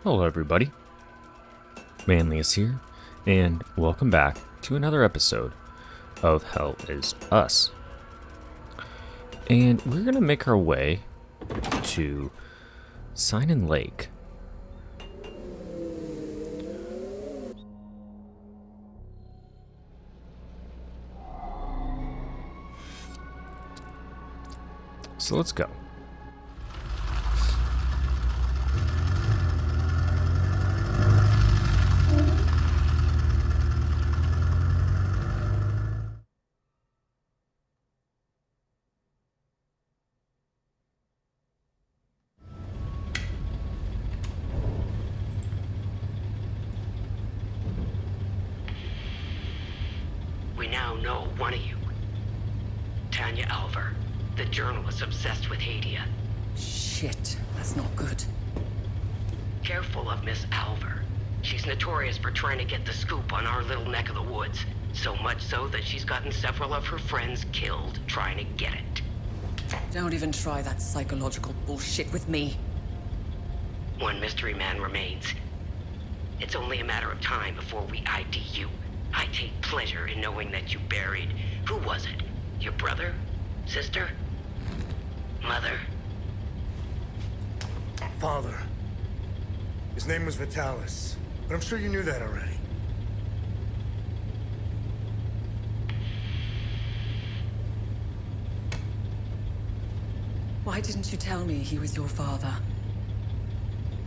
Hello everybody, Manlius here, and welcome back to another episode of Hell Is Us. And we're going to make our way to Sign Lake. So let's go. We now know one of you. Tanya Alver, the journalist obsessed with Hadea. Shit, that's not good. Careful of Miss Alver. She's notorious for trying to get the scoop on our little neck of the woods. So much so that she's gotten several of her friends killed trying to get it. Don't even try that psychological bullshit with me. One mystery man remains. It's only a matter of time before we ID you. I take pleasure in knowing that you buried... Who was it? Your brother? Sister? Mother? Father. His name was Vitalis, but I'm sure you knew that already. Why didn't you tell me he was your father?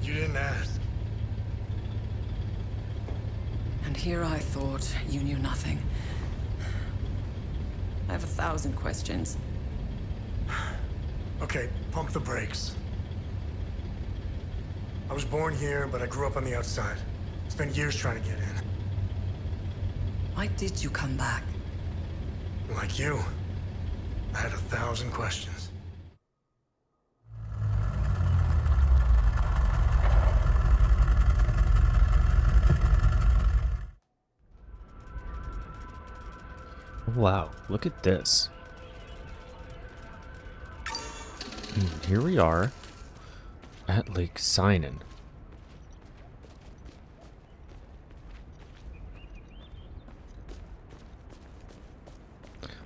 You didn't ask. And here I thought you knew nothing. I have 1,000 questions. Okay, pump the brakes. I was born here, but I grew up on the outside. Spent years trying to get in. Why did you come back? Like you, I had 1,000 questions. Wow, look at this. Here we are at Lake Sign.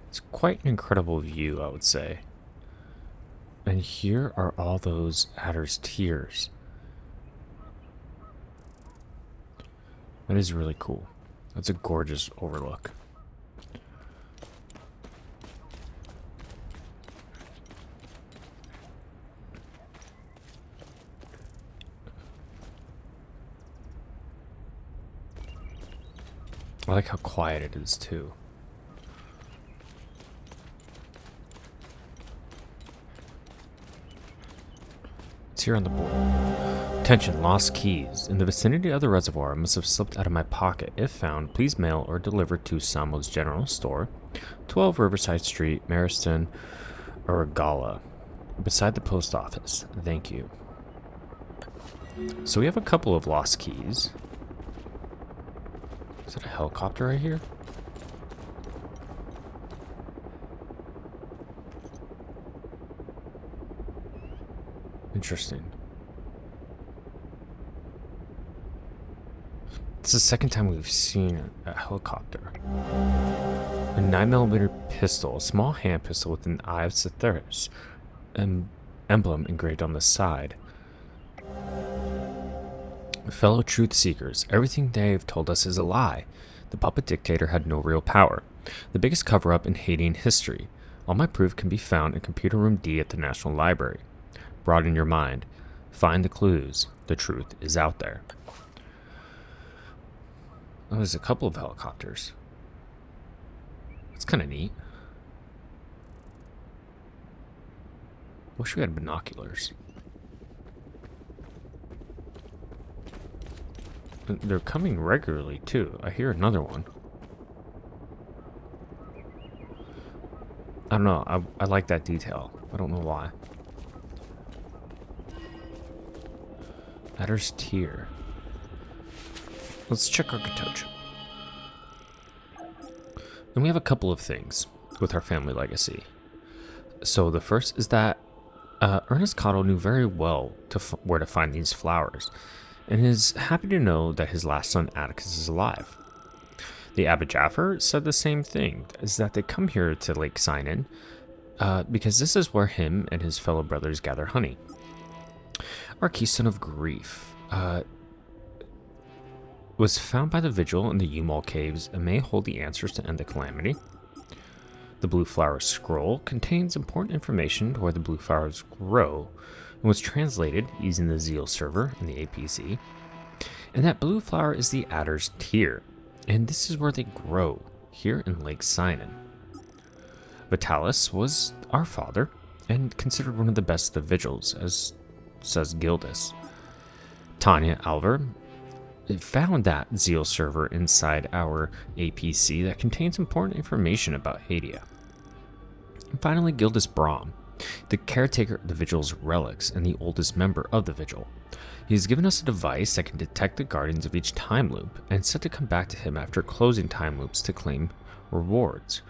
It's quite an incredible view, I would say. And here are all those adder's tears. That is really cool. That's a gorgeous overlook. I like how quiet it is, too. It's here on the board. Attention, lost keys. In the vicinity of the reservoir, must have slipped out of my pocket. If found, please mail or deliver to Samo's General Store, 12 Riverside Street, Mariston, Urgala, beside the post office. Thank you. So we have a couple of lost keys. Is that a helicopter right here? Interesting. It's the second time we've seen a helicopter. A 9mm pistol, a small hand pistol with an eye of Cytheris, an emblem engraved on the side. Fellow truth seekers, everything they've told us is a lie. The puppet dictator had no real power. The biggest cover-up in Hadean history. All my proof can be found in Computer Room D at the National Library. Broaden your mind. Find the clues. The truth is out there. Oh, there's a couple of helicopters. That's kind of neat. Wish we had binoculars. They're coming regularly, too. I hear another one. I don't know. I like that detail. I don't know why. Adder's Tear. Let's check our Katocha. And we have a couple of things with our family legacy. So the first is that Ernest Cottle knew very well where to find these flowers. and is happy to know that his last son Atticus is alive. The Abbot Jaffer said the same thing, is that they come here to Lake Cynon because this is where him and his fellow brothers gather honey. Our keystone of grief was found by the Vigil in the Umal Caves and may hold the answers to end the calamity. The Blue Flower Scroll contains important information to where the blue flowers grow and was translated using the Zeal server in the APC. And that blue flower is the Adder's Tear, and this is where they grow, here in Lake Cynon. Vitalis was our father, and considered one of the best of the Vigils, as says Gildas. Tanya Alver found that Zeal server inside our APC that contains important information about Hadea. And finally, Gildas Brahm, the caretaker of the Vigil's relics and the oldest member of the Vigil. He has given us a device that can detect the guardians of each time loop and said to come back to him after closing time loops to claim rewards.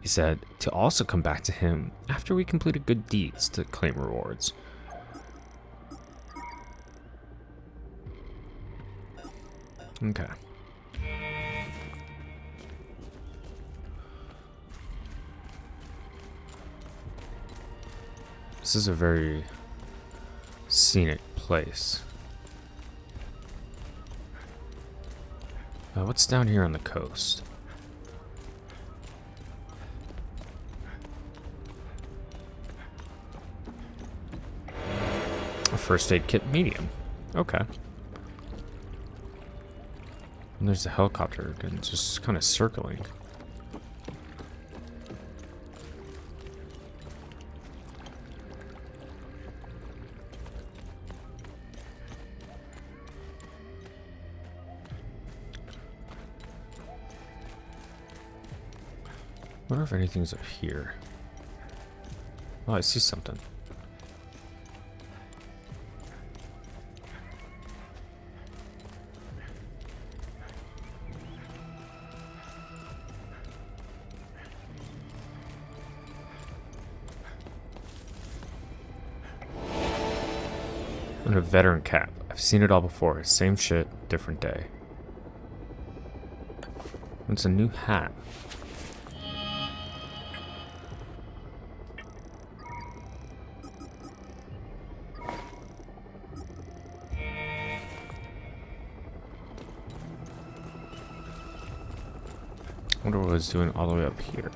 He said to also come back to him after we completed good deeds to claim rewards. Okay. This is a very scenic place. What's down here on the coast? A first aid kit medium. Okay. And there's the helicopter again, just kind of circling. I wonder if anything's up here. Oh, I see something. And a veteran cap. I've seen it all before. Same shit, different day. It's a new hat. I wonder what it's doing all the way up here.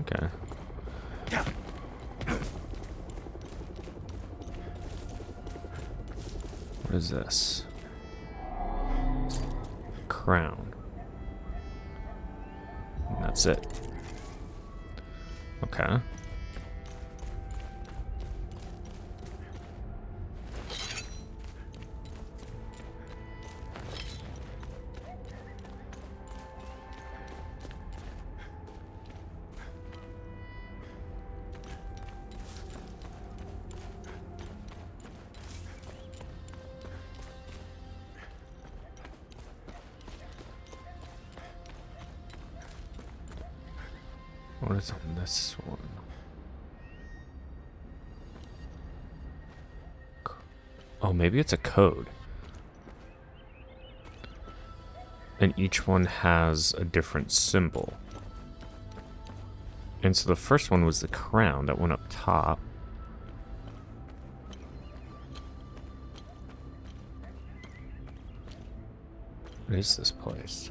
Okay. What is this? Crown. And that's it. Okay. What is on this one? Oh, maybe it's a code. And each one has a different symbol. And so the first one was the crown that went up top. What is this place?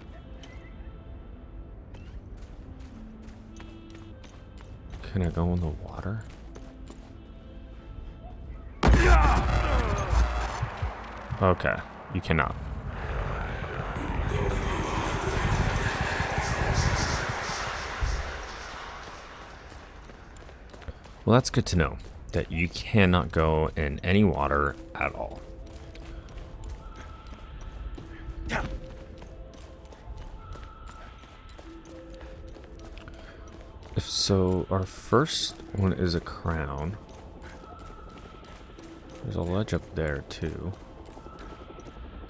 Can I go in the water? Okay, you cannot. Well, that's good to know, that you cannot go in any water at all. So our first one is a crown. There's a ledge up there too.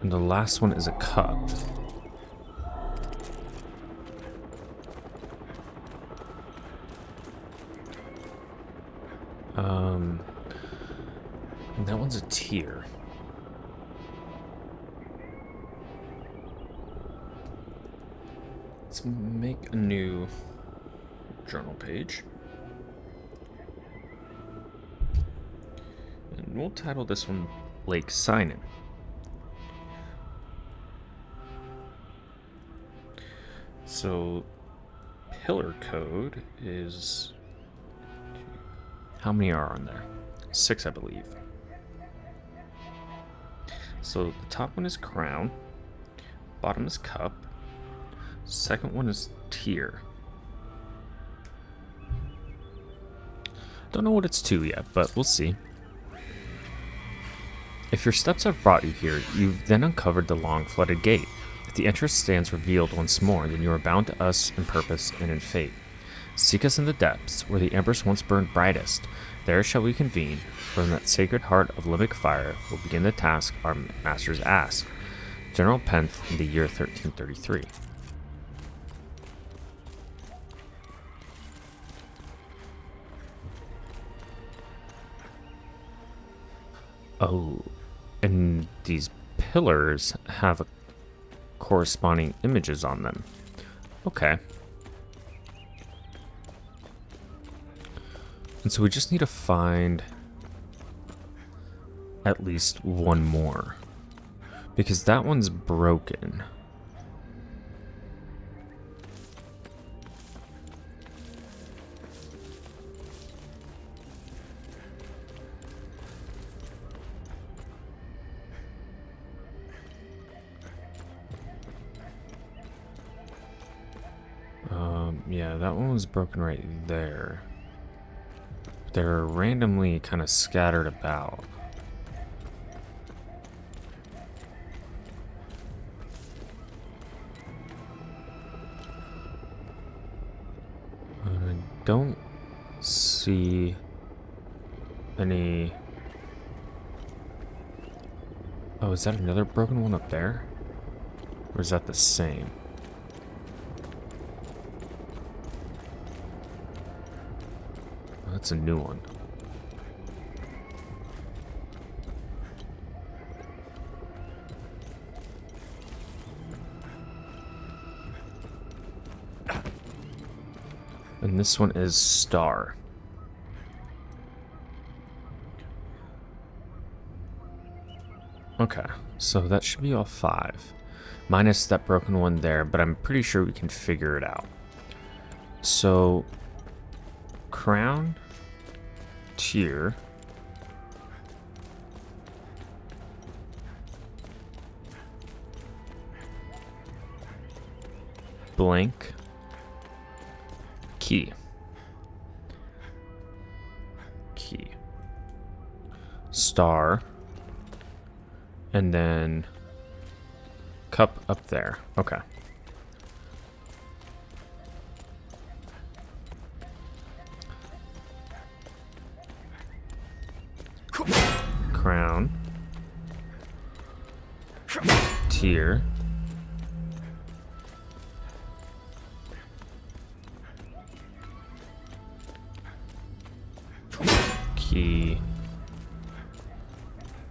And the last one is a cup. And that one's a tear. Let's make a new journal page. And we'll title this one Lake Sign-In. So, pillar code is... How many are on there? 6, I believe. So, the top one is crown. Bottom is cup. Second one is tier. Don't know what it's to yet, but we'll see. If your steps have brought you here, you've then uncovered the long flooded gate. If the entrance stands revealed once more, then you are bound to us in purpose and in fate. Seek us in the depths, where the embers once burned brightest. There shall we convene. From that sacred heart of limbic fire will begin the task our masters ask. General Penth in the year 1333. Oh, and these pillars have corresponding images on them. Okay. And so we just need to find at least one more, because that one's broken. Yeah, that one was broken right there. They're randomly kind of scattered about. And I don't see any... Oh, is that another broken one up there? Or is that the same? That's a new one. And this one is star. Okay, so that should be all 5. Minus that broken one there, but I'm pretty sure we can figure it out. So, crown, tier, blank, key, star, and then cup up there. Okay. Crown, tier, key,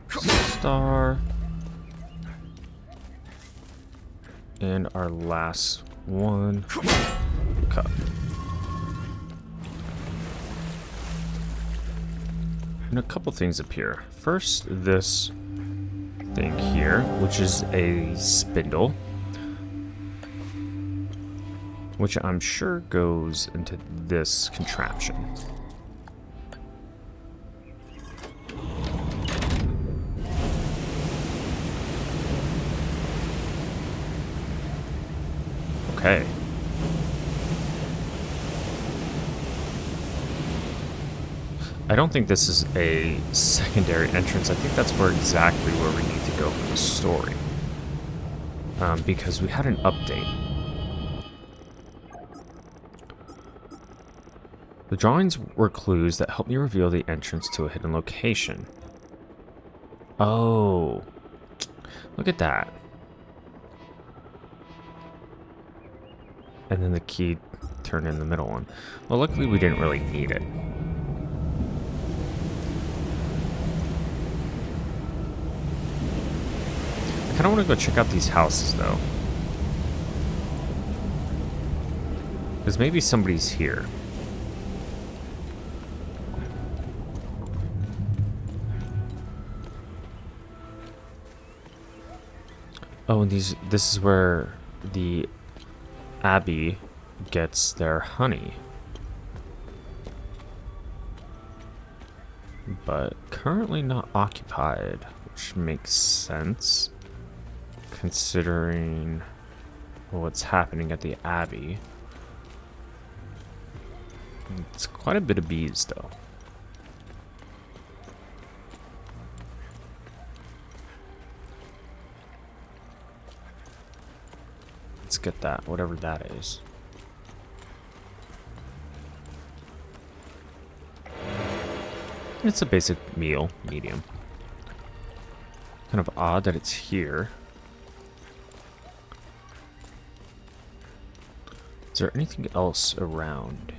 star, and our last one, cup. And a couple things appear. First, this thing here, which is a spindle, which I'm sure goes into this contraption. Okay. I don't think this is a secondary entrance. I think that's exactly where we need to go for the story. Because we had an update. The drawings were clues that helped me reveal the entrance to a hidden location. Oh. Look at that. And then the key turned in the middle one. Well, luckily we didn't really need it. I kind of want to go check out these houses, though. Because maybe somebody's here. Oh, and this is where the Abbey gets their honey. But currently not occupied, which makes sense considering what's happening at the Abbey. It's quite a bit of bees, though. Let's get that, whatever that is. It's a basic meal, medium. Kind of odd that it's here. Is there anything else around?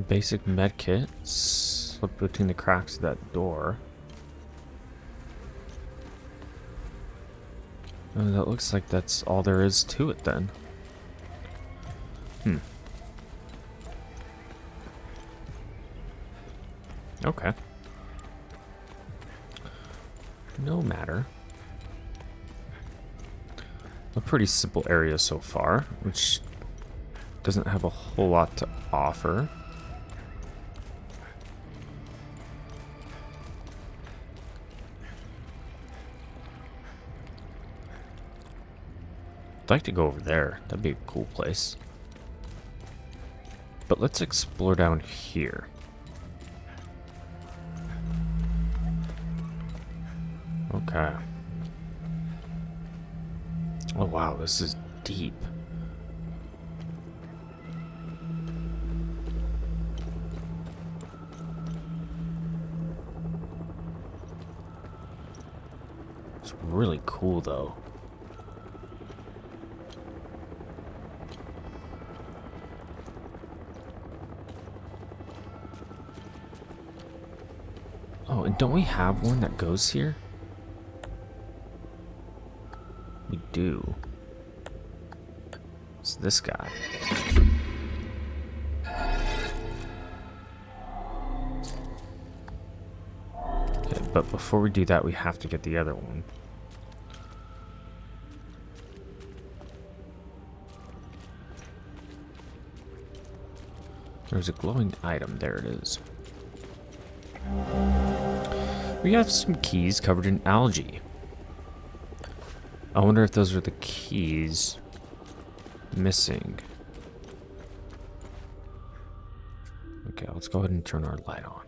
Basic med kit. Slip between the cracks of that door. Oh, that looks like that's all there is to it then. Okay. No matter. A pretty simple area so far, which doesn't have a whole lot to offer. I'd like to go over there. That'd be a cool place. But let's explore down here. Okay. Oh wow, this is deep. It's really cool though. Oh, and don't we have one that goes here? We do. It's this guy. Okay, but before we do that, we have to get the other one. There's a glowing item. There it is. We have some keys covered in algae. I wonder if those are the keys missing. Okay, let's go ahead and turn our light on.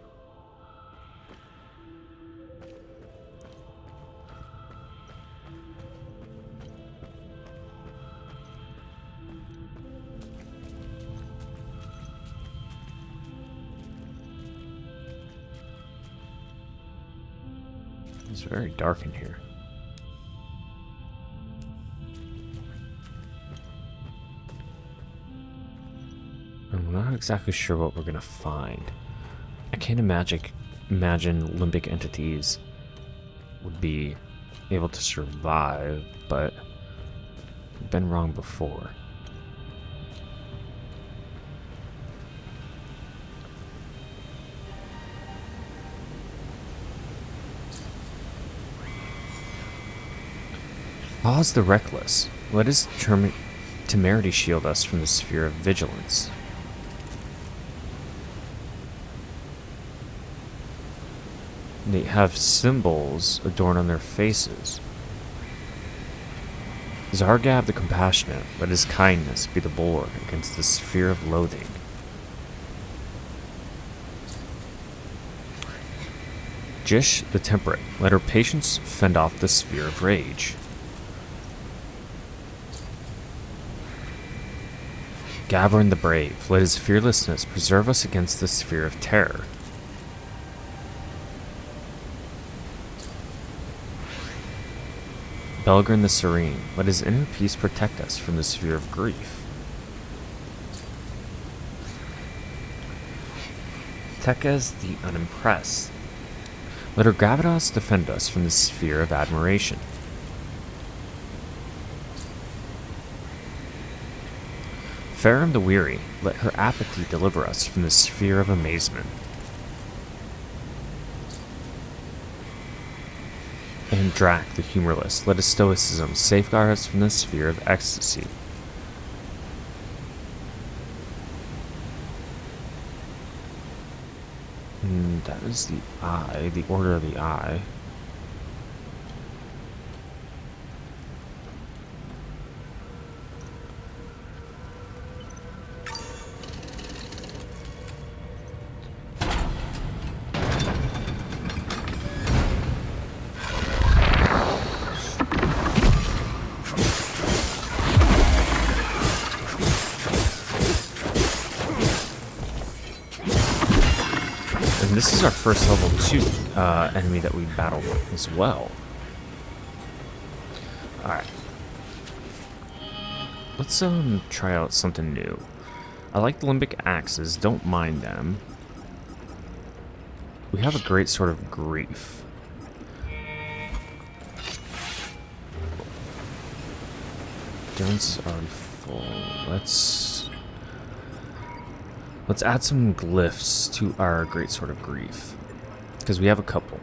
It's very dark in here. I'm not exactly sure what we're gonna find. I can't imagine limbic entities would be able to survive, but I've been wrong before. Pause the reckless. Let his temerity shield us from the sphere of vigilance. They have symbols adorned on their faces. Zargab the Compassionate, let his kindness be the bulwark against the sphere of loathing. Jish the Temperate, let her patience fend off the sphere of rage. Gabrin the Brave, let his fearlessness preserve us against the sphere of terror. Belgrin the Serene, let his inner peace protect us from the sphere of grief. Tekka's the unimpressed. Let her gravitas defend us from the sphere of admiration. Farum the weary, let her apathy deliver us from the sphere of amazement. And Drac the humorless, let his stoicism safeguard us from the sphere of ecstasy. And that is the eye, the order of the eye. And this is our first level 2 enemy that we battled as well. Alright. Let's try out something new. I like the limbic axes, don't mind them. We have a great sort of grief. Endurance is already full. Let's add some glyphs to our great sword of grief, because we have a couple.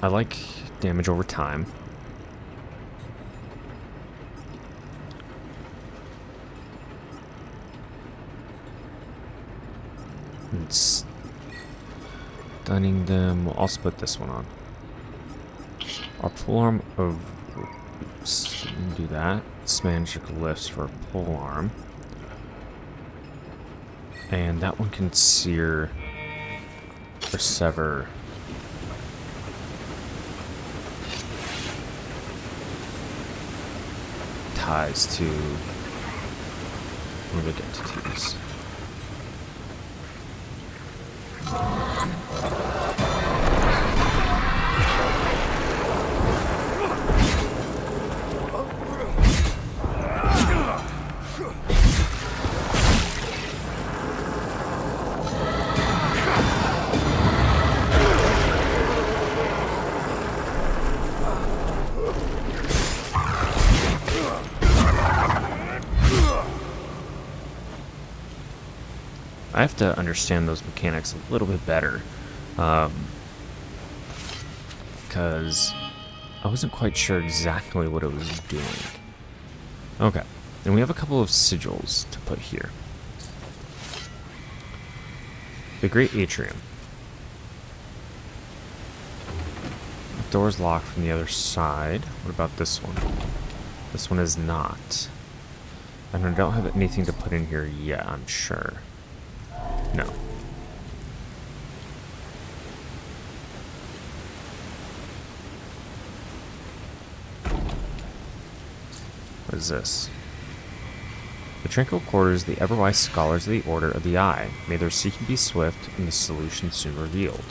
I like damage over time. And stunning them. We'll also put this one on. Our polearm of... Oops, didn't do that. Let's manage the glyphs for a polearm. And that one can sear or sever. Ties to limbic entities. I have to understand those mechanics a little bit better, because I wasn't quite sure exactly what it was doing. Okay, and we have a couple of sigils to put here. The Great Atrium. The door's locked from the other side. What about this one? This one is not. And I don't have anything to put in here yet, I'm sure. No. What is this? The tranquil quarters, the ever-wise scholars of the Order of the Eye. May their seeking be swift, and the solution soon revealed.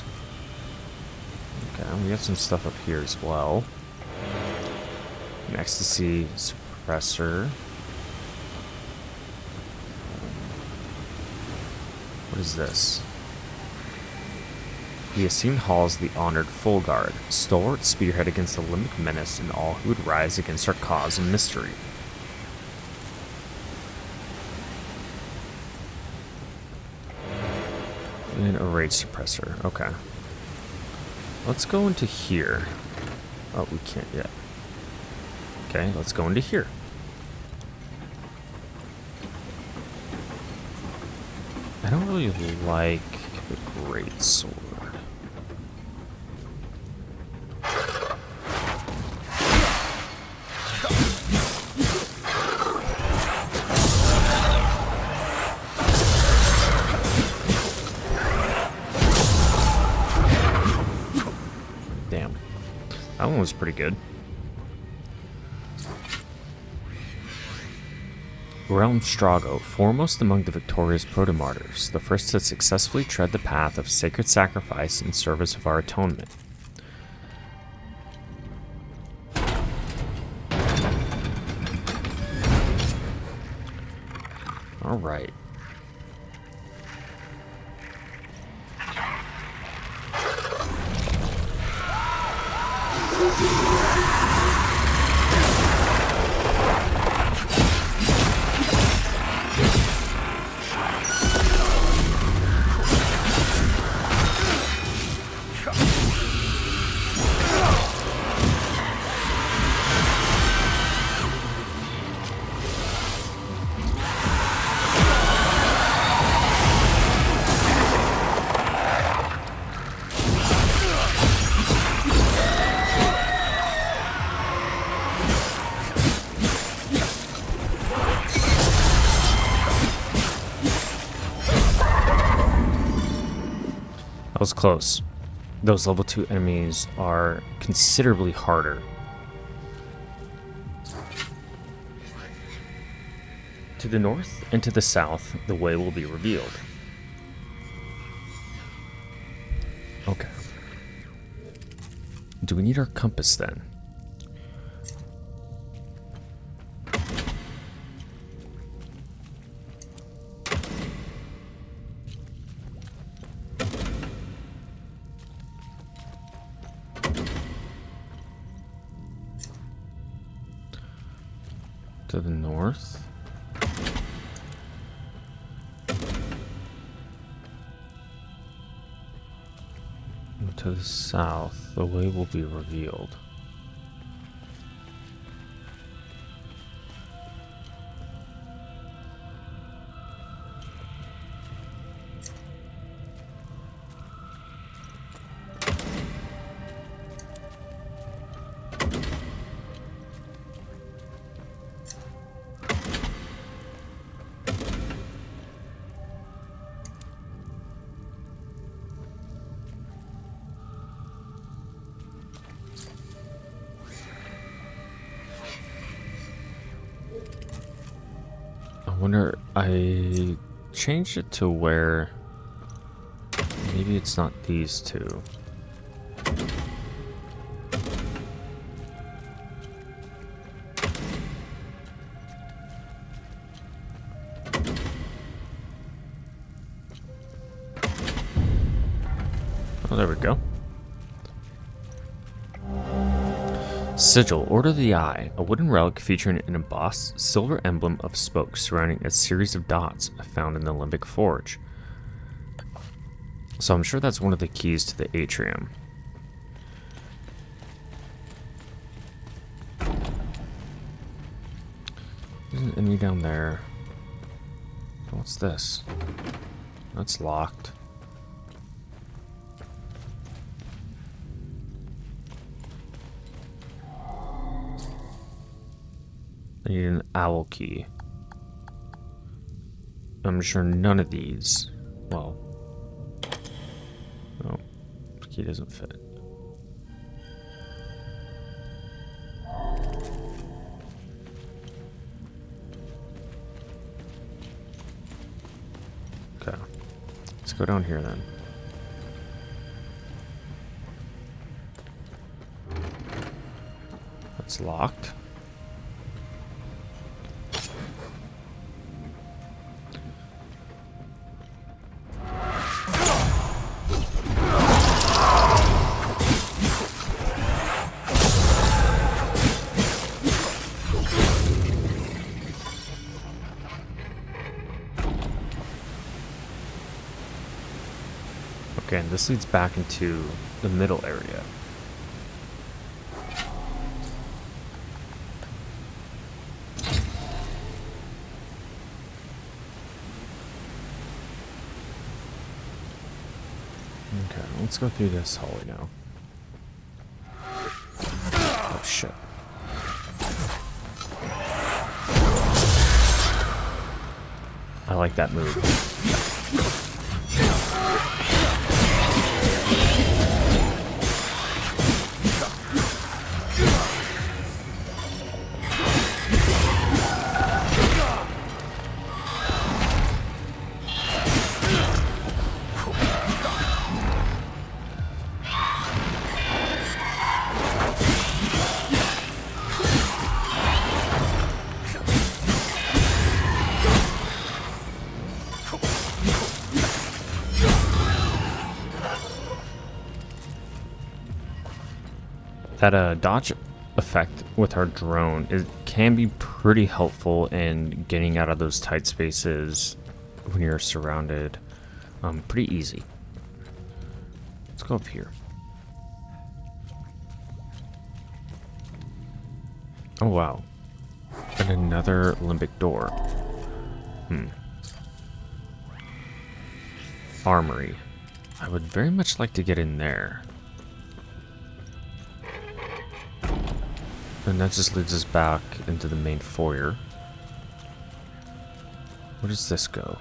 Okay, we have some stuff up here as well. An ecstasy suppressor. What is this? The esteemed halls of the honored Full Guard, stalwart spearhead against the limbic menace and all who would rise against our cause and mystery. And a rage suppressor. Okay. Let's go into here. Oh, we can't yet. Okay, let's go into here. I don't really like the great sword. Damn. That one was pretty good. Realm Strago, foremost among the victorious proto-martyrs, the first to successfully tread the path of sacred sacrifice in service of our atonement. Alright. That was close. Those level 2 enemies are considerably harder. To the north and to the south, the way will be revealed. Okay. Do we need our compass then? To the north. And to the south, the way will be revealed. I wonder, I changed it to where maybe it's not these two. Oh, there we go. Sigil, Order of the Eye, a wooden relic featuring an embossed silver emblem of spokes surrounding a series of dots found in the Limbic Forge. So I'm sure that's one of the keys to the atrium. There's an enemy down there. What's this? That's locked. I need an owl key. I'm sure none of these. Well. No. The key doesn't fit. Okay. Let's go down here then. That's locked. Okay, and this leads back into the middle area. Okay, let's go through this hallway now. Oh shit. I like that move. That dodge effect with our drone, it can be pretty helpful in getting out of those tight spaces when you're surrounded. Pretty easy. Let's go up here. Oh wow. And another limbic door. Armory. I would very much like to get in there. And that just leads us back into the main foyer. Where does this go?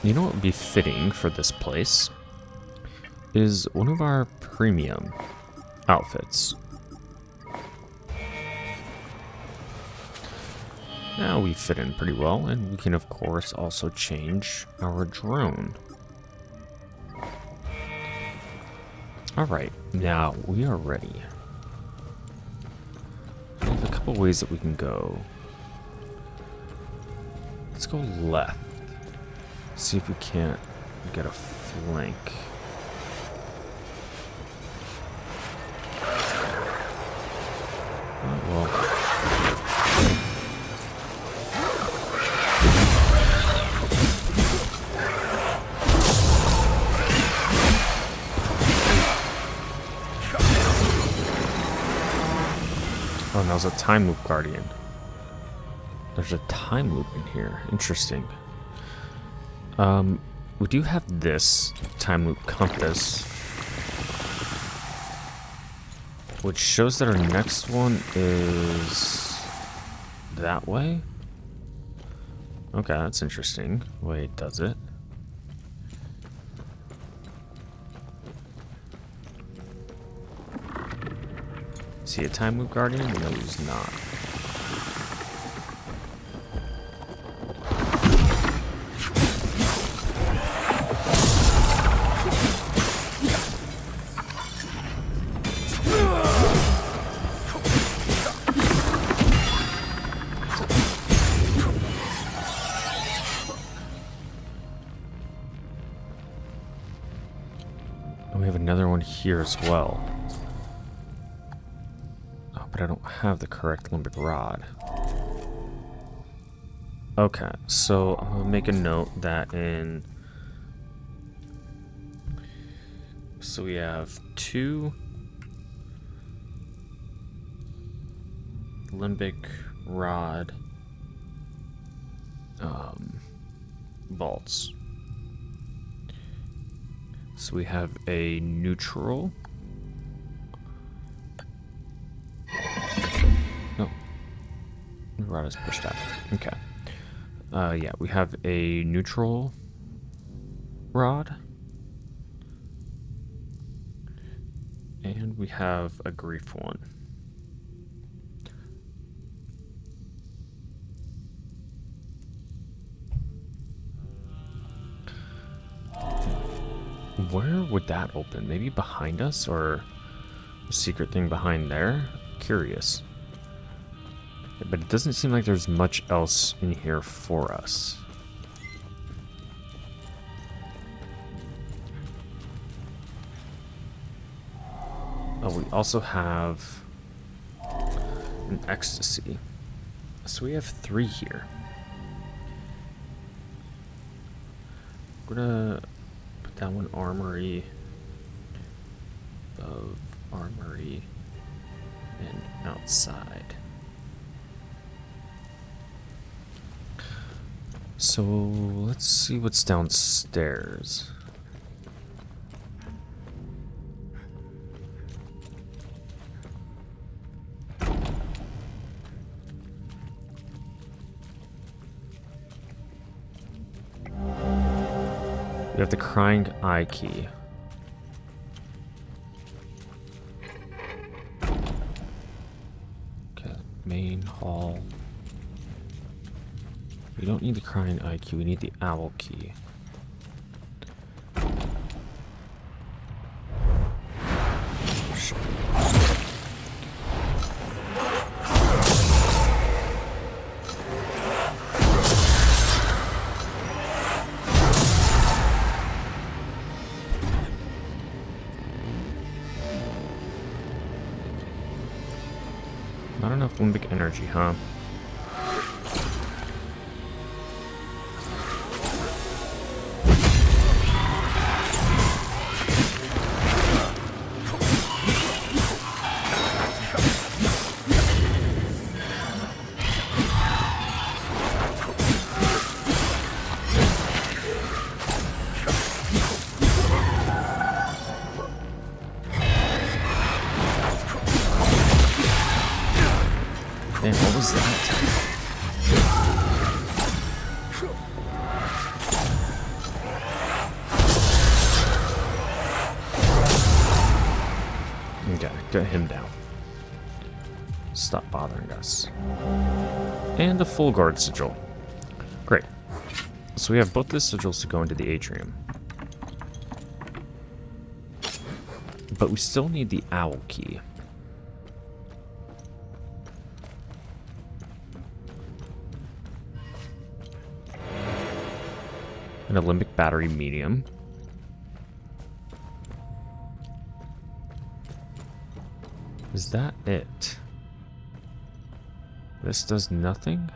You know what would be fitting for this place is one of our premium outfits. Now we fit in pretty well, and we can of course also change our drone. Alright, now we are ready. We have a couple ways that we can go. Let's go left. See if we can't get a flank. Oh, well. Oh, and that was a time loop guardian. There's a time loop in here. Interesting. We do have this time loop compass, which shows that our next one is that way. Okay, that's interesting. The way it does it. See a time loop guardian? No, he's not. We have another one here as well. Oh, but I don't have the correct limbic rod. Okay, so I'm gonna make a note that in... So we have 2 limbic rod bolts. So we have a neutral. No. The rod is pushed out. Okay. Yeah, we have a neutral rod. And we have a grief one. Where would that open? Maybe behind us, or a secret thing behind there? Curious. But it doesn't seem like there's much else in here for us. Oh, we also have an ecstasy. So we have 3 here. We're gonna put that one armory of armory and outside. So let's see what's downstairs. We have the crying eye key. Okay, main hall. We don't need the crying eye key, we need the owl key. energy, huh? Man, what was that? Okay, get him down. Stop bothering us. And a full guard sigil. Great. So we have both the sigils to go into the atrium. But we still need the owl key. An Olympic battery medium. Is that it? This does nothing?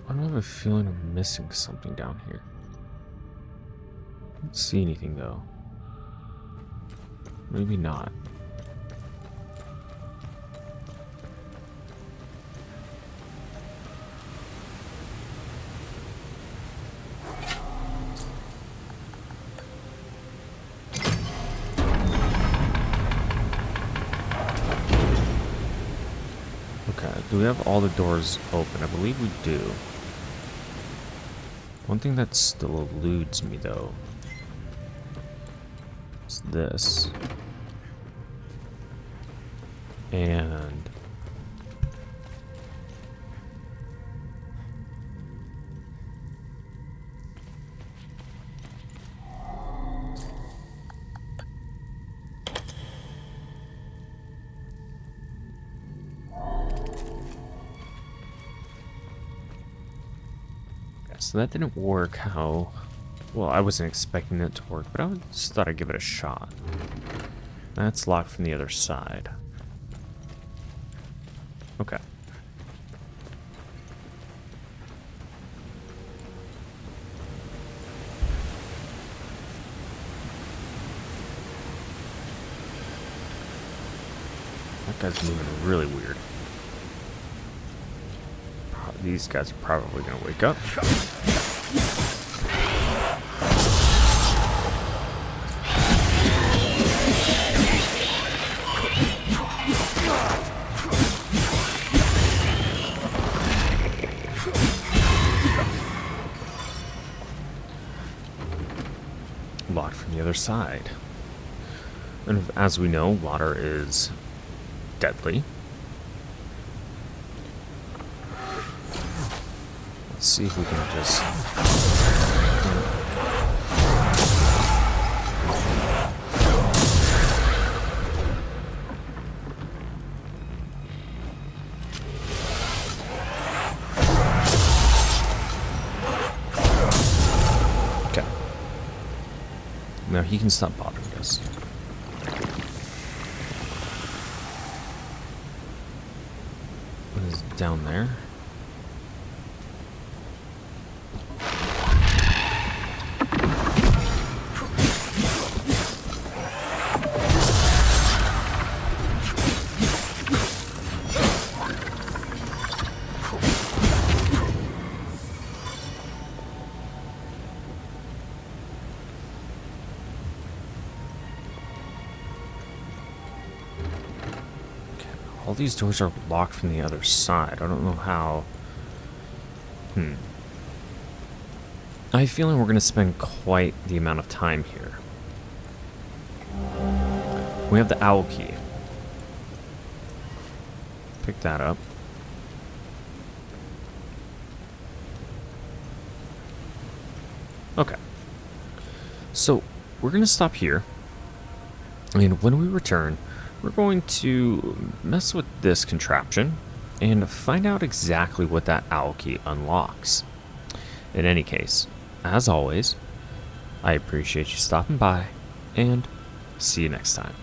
I don't have a feeling I'm missing something down here. I don't see anything though. Maybe not. Okay, do we have all the doors open? I believe we do. One thing that still eludes me, though, is this. And... so that didn't work how... Well, I wasn't expecting it to work, but I just thought I'd give it a shot. That's locked from the other side. Okay. That guy's moving really weird. These guys are probably going to wake up. Locked from the other side. And as we know, water is deadly. Let's see if we can just... Okay. Now he can stop bothering us. What is down there? All these doors are locked from the other side. I don't know how... I have a feeling we're going to spend quite the amount of time here. We have the owl key. Pick that up. Okay. So, we're going to stop here. And when we return, we're going to mess with this contraption and find out exactly what that owl key unlocks. In any case, as always, I appreciate you stopping by, and see you next time.